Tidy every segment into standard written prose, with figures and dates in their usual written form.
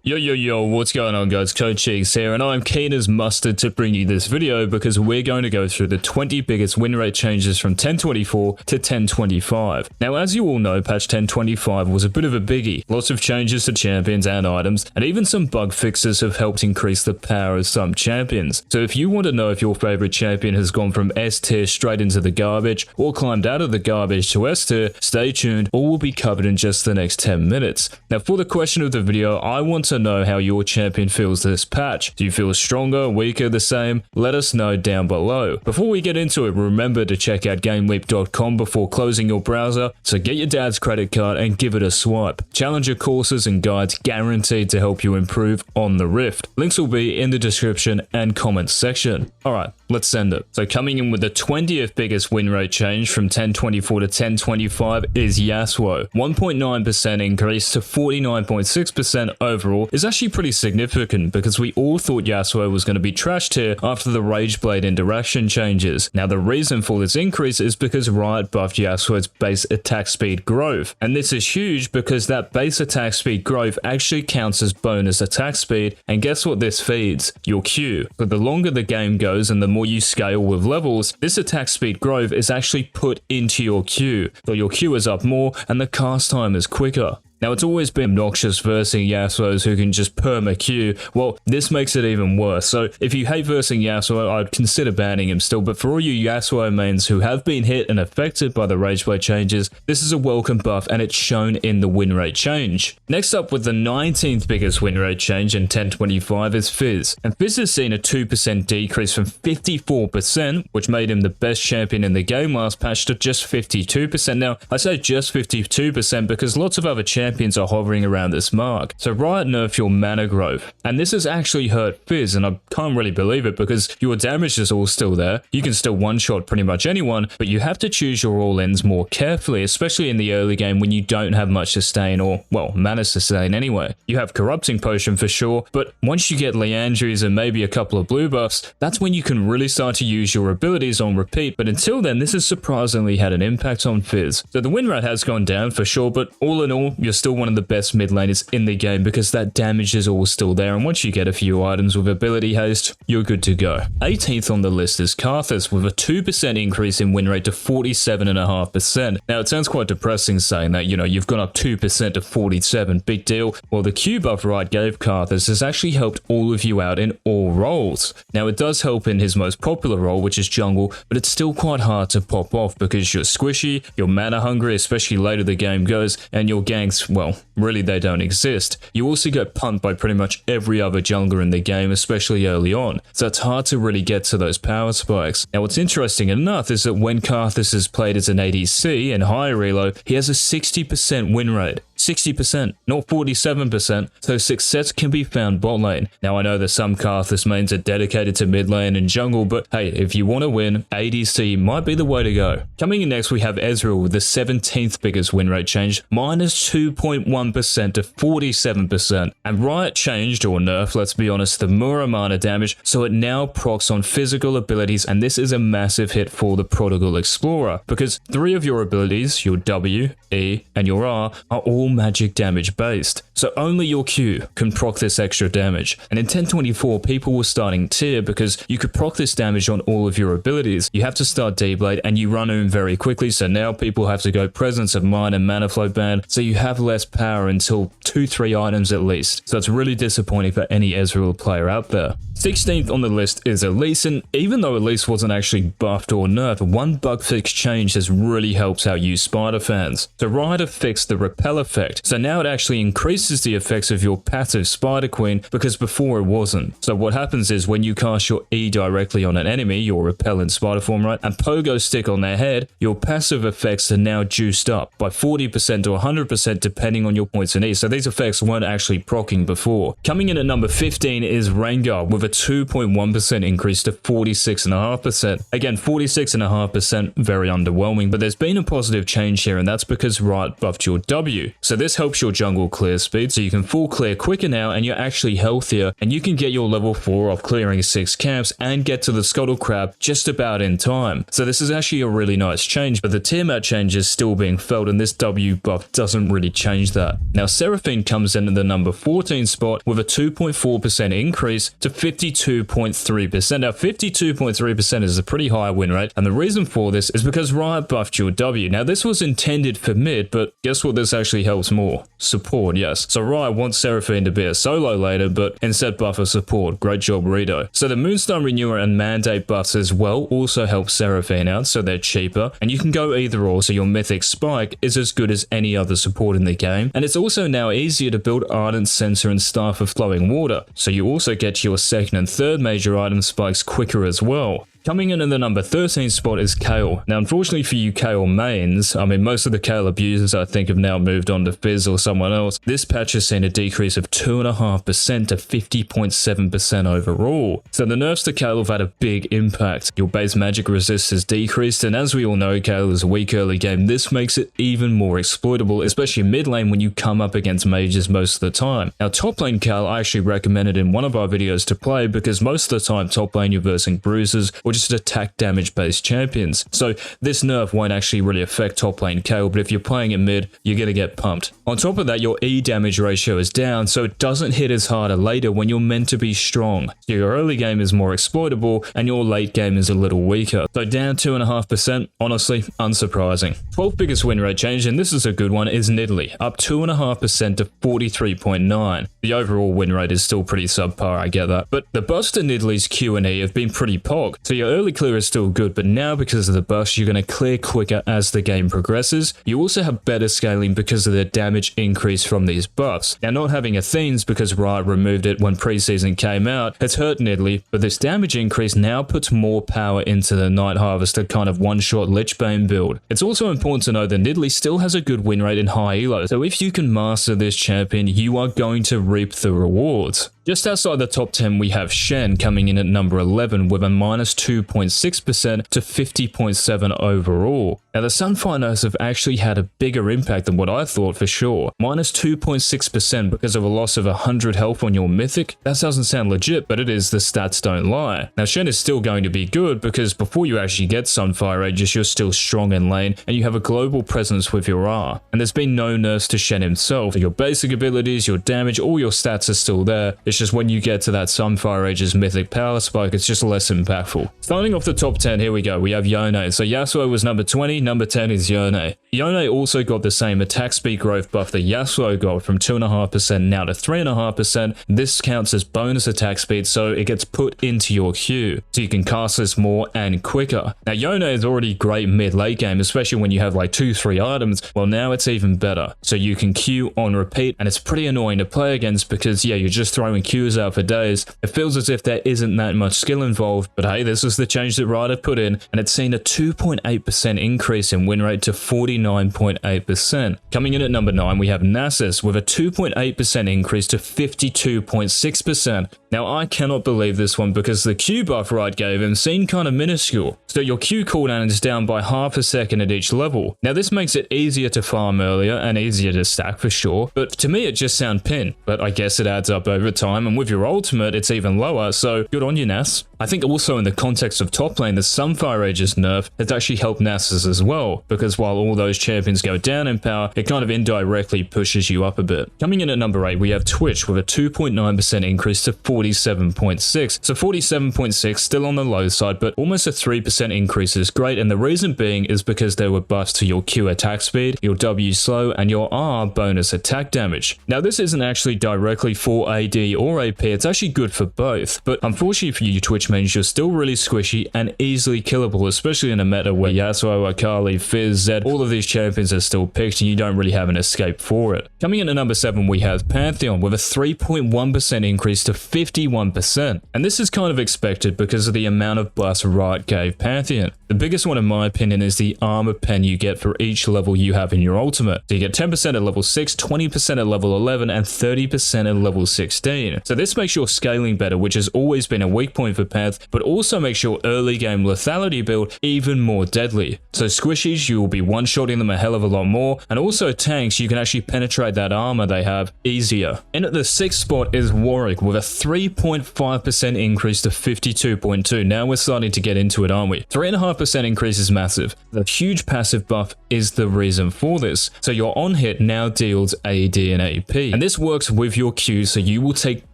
Yo, what's going on guys, Code Cheeks here, and I'm keen as mustard to bring you this video because we're going to go through the 20 biggest win rate changes from 1024 to 1025. Now as you all know, patch 1025 was a bit of a biggie. Lots of changes to champions and items, and even some bug fixes have helped increase the power of some champions. So if you want to know if your favorite champion has gone from S tier straight into the garbage, or climbed out of the garbage to S tier, stay tuned, all will be covered in just the next 10 minutes. Now for the question of the video, I want to know how your champion feels this patch. Do you feel stronger, weaker, the same? Let us know down below. Before we get into it, remember to check out GameLeap.com before closing your browser, so get your dad's credit card and give it a swipe. Challenger courses and guides guaranteed to help you improve on the Rift. Links will be in the description and comments section. Alright, let's send it. So coming in with the 20th biggest win rate change from 1024 to 1025 is Yasuo. 1.9% increase to 49.6% overall is actually pretty significant because we all thought Yasuo was going to be trashed here after the Rageblade interaction changes. Now the reason for this increase is because Riot buffed Yasuo's base attack speed growth, and this is huge because that base attack speed growth actually counts as bonus attack speed, and guess what this feeds? Your Q. But the longer the game goes and the more you scale with levels, this attack speed growth is actually put into your Q, so your Q is up more and the cast time is quicker. Now it's always been obnoxious versing Yasuos who can just perma Q. Well, this makes it even worse. So if you hate versing Yasuo, I'd consider banning him still, but for all you Yasuo mains who have been hit and affected by the Rageblade changes, this is a welcome buff and it's shown in the win rate change. Next up with the 19th biggest win rate change in 1025 is Fizz. And Fizz has seen a 2% decrease from 54%, which made him the best champion in the game last patch, to just 52%. Now, I say just 52% because lots of other champions are hovering around this mark. So Riot nerfed your mana growth, and this has actually hurt Fizz, and I can't really believe it because your damage is all still there. You can still one-shot pretty much anyone, but you have to choose your all-ins more carefully, especially in the early game when you don't have much sustain or, well, mana sustain anyway. You have Corrupting Potion for sure, but once you get Leandries and maybe a couple of blue buffs, that's when you can really start to use your abilities on repeat, but until then, this has surprisingly had an impact on Fizz. So the win rate has gone down for sure, but all in all, you're still one of the best mid laners in the game because that damage is all still there, and once you get a few items with ability haste, you're good to go. 18th on the list is Karthus with a 2% increase in win rate to 47.5%. Now it sounds quite depressing saying that, you know, you've gone up 2% to 47, big deal. Well, the Q buff Riot gave Karthus has actually helped all of you out in all roles. Now it does help in his most popular role, which is jungle, but it's still quite hard to pop off because you're squishy, you're mana hungry, especially later the game goes, and your ganks, well, really they don't exist. You also get pumped by pretty much every other jungler in the game, especially early on, so it's hard to really get to those power spikes. Now what's interesting enough is that when Karthus is played as an ADC and higher elo, he has a 60% win rate. 60%, not 47%, so success can be found bot lane. Now I know that some Karthus mains are dedicated to mid lane and jungle, but hey, if you want to win, ADC might be the way to go. Coming in next we have Ezreal with the 17th biggest win rate change, minus 2.1% to 47%. And Riot changed, or nerfed, let's be honest, the Muramana damage, so it now procs on physical abilities, and this is a massive hit for the Prodigal Explorer, because 3 of your abilities, your W, E, and your R, are all magic damage based, so only your Q can proc this extra damage. And in 1024 people were starting tier because you could proc this damage on all of your abilities. You have to start D-Blade and you run in very quickly, so now people have to go Presence of Mind and Mana Flow ban, so you have less power until 2-3 items at least. So it's really disappointing for any Ezreal player out there. 16th on the list is Elise, and even though Elise wasn't actually buffed or nerfed, one bug fix change has really helped out you Spider fans. So Riot have fixed the repel effect, so now it actually increases the effects of your passive Spider Queen because before it wasn't. So what happens is when you cast your E directly on an enemy, your repel in spider form, right, and pogo stick on their head, your passive effects are now juiced up by 40% or 100% depending on your points in E, so these effects weren't actually proccing before. Coming in at number 15 is Rengar with a 2.1% increase to 46.5%. Again, 46.5%, very underwhelming, but there's been a positive change here, and that's because Riot buffed your W. So this helps your jungle clear speed speed, so you can full clear quicker now and you're actually healthier, and you can get your level 4 off clearing 6 camps and get to the Scuttle Crab just about in time. So this is actually a really nice change, but the Tiamat change is still being felt, and this W buff doesn't really change that. Now Seraphine comes in at the number 14 spot with a 2.4% increase to 52.3%. Now 52.3% is a pretty high win rate, and the reason for this is because Riot buffed your W. Now this was intended for mid, but guess what this actually helps more? Support, yes. So Riot wants Seraphine to be a solo later, but instead buff a support. Great job, Rito. So the Moonstone Renewer and Mandate buffs as well also help Seraphine out, so they're cheaper, and you can go either or, so your Mythic Spike is as good as any other support in the game, and it's also now easier to build Ardent Censer and Staff of Flowing Water, so you also get your second and third major item spikes quicker as well. Coming in at the number 13 spot is Kayle. Now, unfortunately for you Kayle mains, I mean, most of the Kayle abusers I think have now moved on to Fizz or someone else. This patch has seen a decrease of 2.5% to 50.7% overall. So the nerfs to Kayle have had a big impact. Your base magic resist has decreased, and as we all know, Kayle is a weak early game. This makes it even more exploitable, especially mid lane when you come up against mages most of the time. Now, top lane Kayle I actually recommended in one of our videos to play, because most of the time top lane you're versing bruisers or just attack damage based champions. So this nerf won't actually really affect top lane Kayle, but if you're playing it mid, you're going to get pumped. On top of that, your E damage ratio is down, so it doesn't hit as harder later when you're meant to be strong. So your early game is more exploitable and your late game is a little weaker. So down 2.5%, honestly, unsurprising. 12th biggest win rate change, and this is a good one, is Nidalee, up 2.5% to 43.9. The overall win rate is still pretty subpar, I get that, but the buffs to Nidalee's Q and E have been pretty pog. So your early clear is still good, but now because of the buffs, you're going to clear quicker as the game progresses. You also have better scaling because of the damage increase from these buffs. Now, not having Athenes because Riot removed it when preseason came out has hurt Nidalee, but this damage increase now puts more power into the Night Harvester kind of one-shot Lichbane build. It's also important to know that Nidalee still has a good win rate in high elo, so if you can master this champion, you are going to reap the rewards. Just outside the top 10, we have Shen coming in at number 11 with a minus 2.6% to 50.7 overall. Now, the Sunfire nerfs have actually had a bigger impact than what I thought for sure. Minus 2.6% because of a loss of 100 health on your Mythic. That doesn't sound legit, but it is, the stats don't lie. Now, Shen is still going to be good because before you actually get Sunfire Aegis, you're still strong in lane and you have a global presence with your R. And there's been no nerfs to Shen himself. So your basic abilities, your damage, all your stats are still there. It's just when you get to that Sunfire Aegis Mythic power spike, it's just less impactful. Starting off the top 10, here we go. We have Yone. So Yasuo was number 20, number 10 is Yone. Yone also got the same attack speed growth buff that Yasuo got from 2.5% now to 3.5%. This counts as bonus attack speed, so it gets put into your Q, so you can cast this more and quicker. Now Yone is already great mid-late game, especially when you have like 2-3 items. Well, now it's even better. So you can Q on repeat, and it's pretty annoying to play against because yeah, you're just throwing Qs out for days. It feels as if there isn't that much skill involved, but hey, this is the change that Riot have put in, and it's seen a 2.8% increase in win rate to 49.8%. Coming in at number 9, we have Nasus with a 2.8% increase to 52.6%. Now, I cannot believe this one because the Q buff Riot gave him seemed kind of minuscule. So your Q cooldown is down by half a second at each level. Now, this makes it easier to farm earlier and easier to stack for sure, but to me it just sounds pin. But I guess it adds up over time, and with your ultimate it's even lower, so good on you, Nas. I think also in the context of top lane, the Sunfire Aegis nerf has actually helped Nasus as well, because while all those champions go down in power, it kind of indirectly pushes you up a bit. Coming in at number 8, we have Twitch with a 2.9% increase to 47.6. So 47.6, still on the low side, but almost a 3% increase is great, and the reason being is because there were buffs to your Q attack speed, your W slow, and your R bonus attack damage. Now, this isn't actually directly for AD or AP, it's actually good for both, but unfortunately for you Twitch means you're still really squishy and easily killable, especially in a meta where Yasuo, Akali, Fizz, Zed, all of these champions are still picked and you don't really have an escape for it. Coming in at number 7, we have Pantheon with a 3.1% increase to 51%. And this is kind of expected because of the amount of buffs Riot gave Pantheon. The biggest one in my opinion is the armor pen you get for each level you have in your ultimate. So you get 10% at level 6, 20% at level 11, and 30% at level 16. So this makes your scaling better, which has always been a weak point for path, but also makes your early game lethality build even more deadly. So squishies, you will be one-shotting them a hell of a lot more, and also tanks, you can actually penetrate that armor they have easier. And at the 6th spot is Warwick with a 3.5% increase to 52.2. Now we're starting to get into it, aren't we? 3.5% increase is massive. The huge passive buff is the reason for this. So your on hit now deals AD and AP. And this works with your Q, so you will take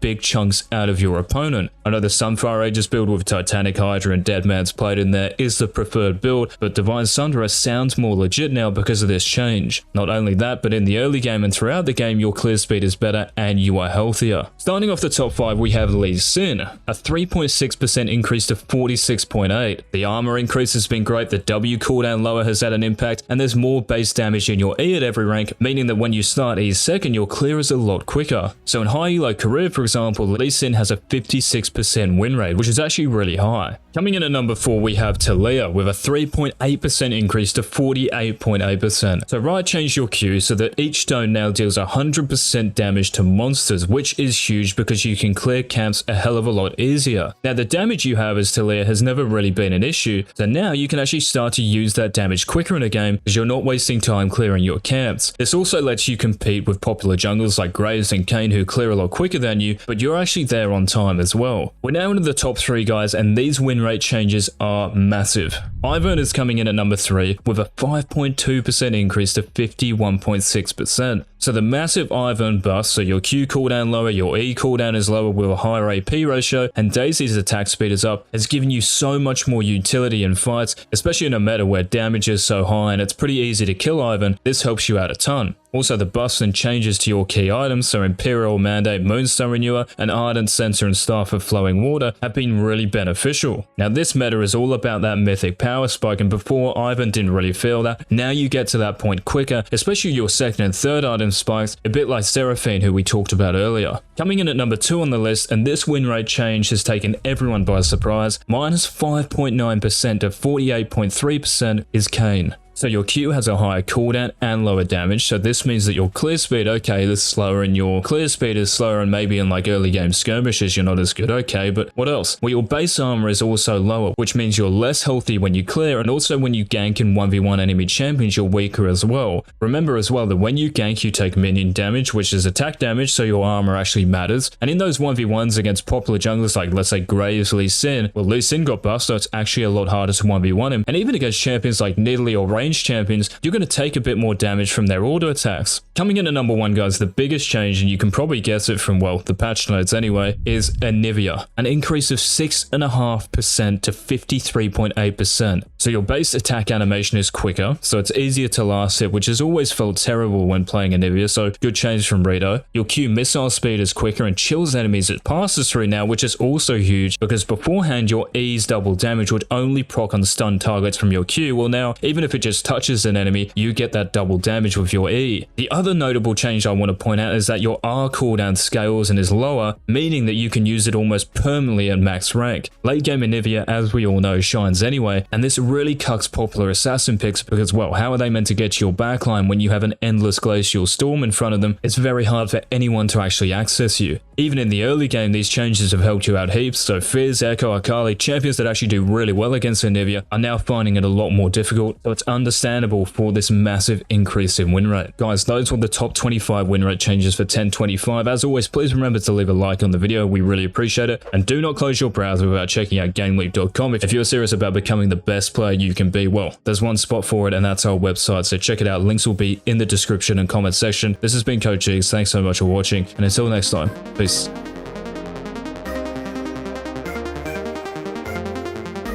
big chunks out of your opponent. I know the Sunfire Aegis build with Titanic Hydra and Deadman's Plate in there is the preferred build, but Divine Sunderer sounds more legit now because of this change. Not only that, but in the early game and throughout the game, your clear speed is better and you are healthier. Starting off the top 5, we have Lee Sin, a 3.6% increase to 46.8. The armor increase has been great, the W cooldown lower has had an impact, and there's more base damage in your E at every rank, meaning that when you start E second, your clear is a lot quicker. So in high elo career, for example, Lee Sin has a 56% win rate, which is actually really high. Coming in at number 4, we have Talia with a 3.8% increase to 48.8%. So Riot changed your Q so that each stone now deals 100% damage to monsters, which is huge because you can clear camps a hell of a lot easier. Now the damage you have as Talia has never really been an issue, so now you can actually start to use that damage quicker in a game because you're not wasting time clearing your camps. This also lets you compete with popular junglers like Graves and Kayn who clear a lot quicker than you, but you're actually there on time as well. We're now into the top 3 guys, and these win rate changes are massive. Ivern is coming in at number 3 with a 5.2% increase to 51.6%. So the massive Ivern buff, so your Q cooldown lower, your E cooldown is lower with a higher AP ratio, and Daisy's attack speed is up, has given you so much more utility in fights, especially in a meta where damage is so high and it's pretty easy to kill Ivern. This helps you out a ton. Also, the buffs and changes to your key items, so Imperial Mandate, Moonstone Renewer, and Ardent Sensor and Staff of Flowing Water have been really beneficial. Now this meta is all about that mythic power spike, and before Ivern didn't really feel that. Now you get to that point quicker, especially your second and third item spikes, a bit like Seraphine who we talked about earlier. Coming in at number 2 on the list, and this win rate change has taken everyone by surprise, minus 5.9% to 48.3% is Kayn. So your Q has a higher cooldown and lower damage, so this means that your clear speed, okay, is slower, and your clear speed is slower, and maybe in like early game skirmishes you're not as good, okay, but what else? Well, your base armor is also lower, which means you're less healthy when you clear, and also when you gank in 1v1 enemy champions, you're weaker as well. Remember as well that when you gank, you take minion damage, which is attack damage, so your armor actually matters, and in those 1v1s against popular junglers like, let's say, Graves, Lee Sin, well, Lee Sin got buffed, so it's actually a lot harder to 1v1 him, and even against champions like Nidalee or range champions, you're going to take a bit more damage from their auto attacks. Coming in at number 1, guys, the biggest change, and you can probably guess it from, well, the patch notes anyway, is Anivia, an increase of 6.5% to 53.8%. So your base attack animation is quicker, so it's easier to last hit, which has always felt terrible when playing Anivia, so good change from Rito. Your Q missile speed is quicker and chills enemies it passes through now, which is also huge because beforehand your E's double damage would only proc on stun targets from your Q. Well, now even if it just touches an enemy, you get that double damage with your E. The other notable change I want to point out is that your R cooldown scales and is lower, meaning that you can use it almost permanently at max rank. Late game Anivia, as we all know, shines anyway, and this really cucks popular assassin picks because, well, how are they meant to get to your backline when you have an endless glacial storm in front of them? It's very hard for anyone to actually access you. Even in the early game, these changes have helped you out heaps, so Fizz, Echo, Akali, champions that actually do really well against Anivia, are now finding it a lot more difficult, so it's understandable for this massive increase in win rate. Guys, those were the top 25 win rate changes for 10.25. As always, please remember to leave a like on the video, we really appreciate it, and do not close your browser without checking out GameLeap.com. If you're serious about becoming the best player you can be, well, there's one spot for it, and that's our website, so check it out. Links will be in the description and comment section. This has been Coach Cheeks, thanks so much for watching, and until next time, peace.